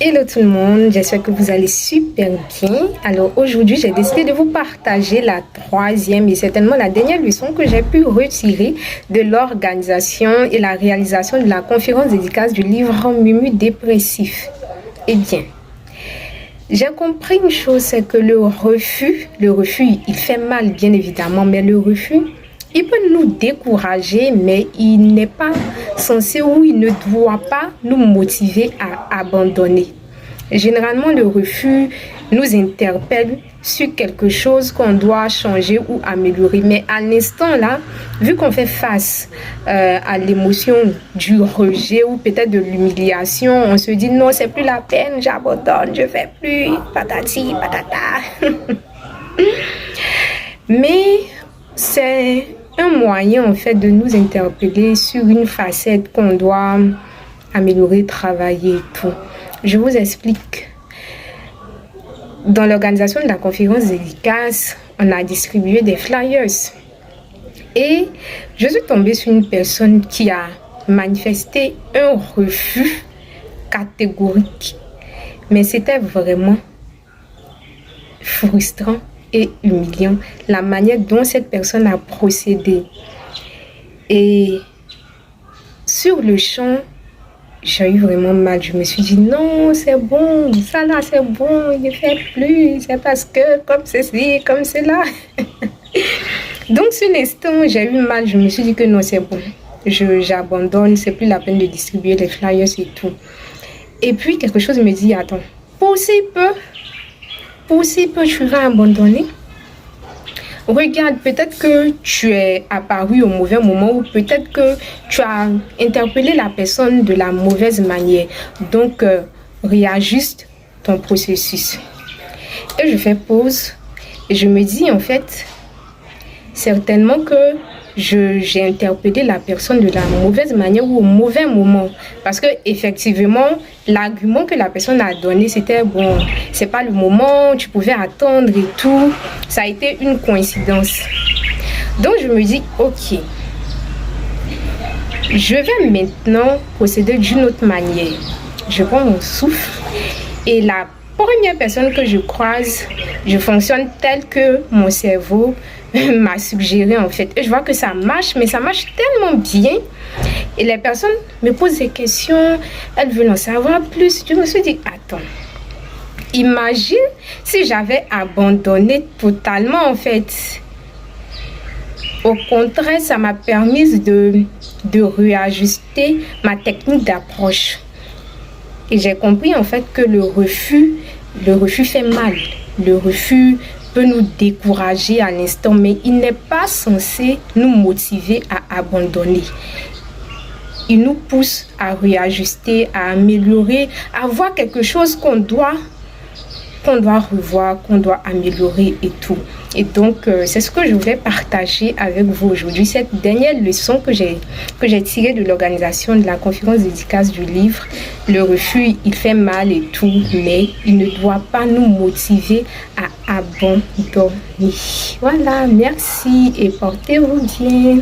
Hello tout le monde, j'espère que vous allez super bien. Alors aujourd'hui, j'ai décidé de vous partager la troisième et certainement la dernière leçon que j'ai pu retirer de l'organisation et la réalisation de la conférence dédicace du livre Mumu dépressif. Eh bien, j'ai compris une chose, c'est que le refus, il fait mal bien évidemment, mais le refus, il peut nous décourager, mais il n'est pas censé ou il ne doit pas nous motiver à abandonner. Généralement, le refus nous interpelle sur quelque chose qu'on doit changer ou améliorer. Mais à l'instant là, vu qu'on fait face à l'émotion du rejet ou peut-être de l'humiliation, on se dit non, c'est plus la peine, j'abandonne, je fais plus, patati, patata. Mais c'est un moyen en fait de nous interpeller sur une facette qu'on doit améliorer, travailler et tout. Je vous explique. Dans l'organisation de la conférence dédicace, on a distribué des flyers. Et je suis tombée sur une personne qui a manifesté un refus catégorique. Mais c'était vraiment frustrant et humiliant la manière dont cette personne a procédé. Et sur le champ, j'ai eu vraiment mal. Je me suis dit non, c'est bon, ça là c'est bon, il ne fait plus, c'est parce que comme ceci, comme cela. Donc sur l'instant, j'ai eu mal. Je me suis dit que non, c'est bon, j'abandonne, c'est plus la peine de distribuer les flyers et tout. Et puis quelque chose me dit attends, pour si peu tu vas abandonner. Regarde, peut-être que tu es apparu au mauvais moment ou peut-être que tu as interpellé la personne de la mauvaise manière. Donc, réajuste ton processus. Et je fais pause et je me dis en fait, certainement que j'ai interpellé la personne de la mauvaise manière ou au mauvais moment. Parce que effectivement, l'argument que la personne a donné, c'était bon, c'est pas le moment, tu pouvais attendre et tout. Ça a été une coïncidence. Donc je me dis, ok, je vais maintenant procéder d'une autre manière. Je prends mon souffle et la première personne que je croise, je fonctionne tel que mon cerveau m'a suggéré en fait. Et je vois que ça marche, mais ça marche tellement bien. Et les personnes me posent des questions, elles veulent en savoir plus. Je me suis dit, attends, imagine si j'avais abandonné totalement en fait. Au contraire, ça m'a permis de réajuster ma technique d'approche. Et j'ai compris en fait que le refus fait mal. Le refus peut nous décourager à l'instant, mais il n'est pas censé nous motiver à abandonner. Il nous pousse à réajuster, à améliorer, à voir quelque chose qu'on doit revoir, qu'on doit améliorer et tout. Et donc, c'est ce que je voulais partager avec vous aujourd'hui. Cette dernière leçon que j'ai tirée de l'organisation de la conférence dédicace du livre. Le refus, il fait mal et tout, mais il ne doit pas nous motiver à abandonner. Voilà, merci et portez-vous bien.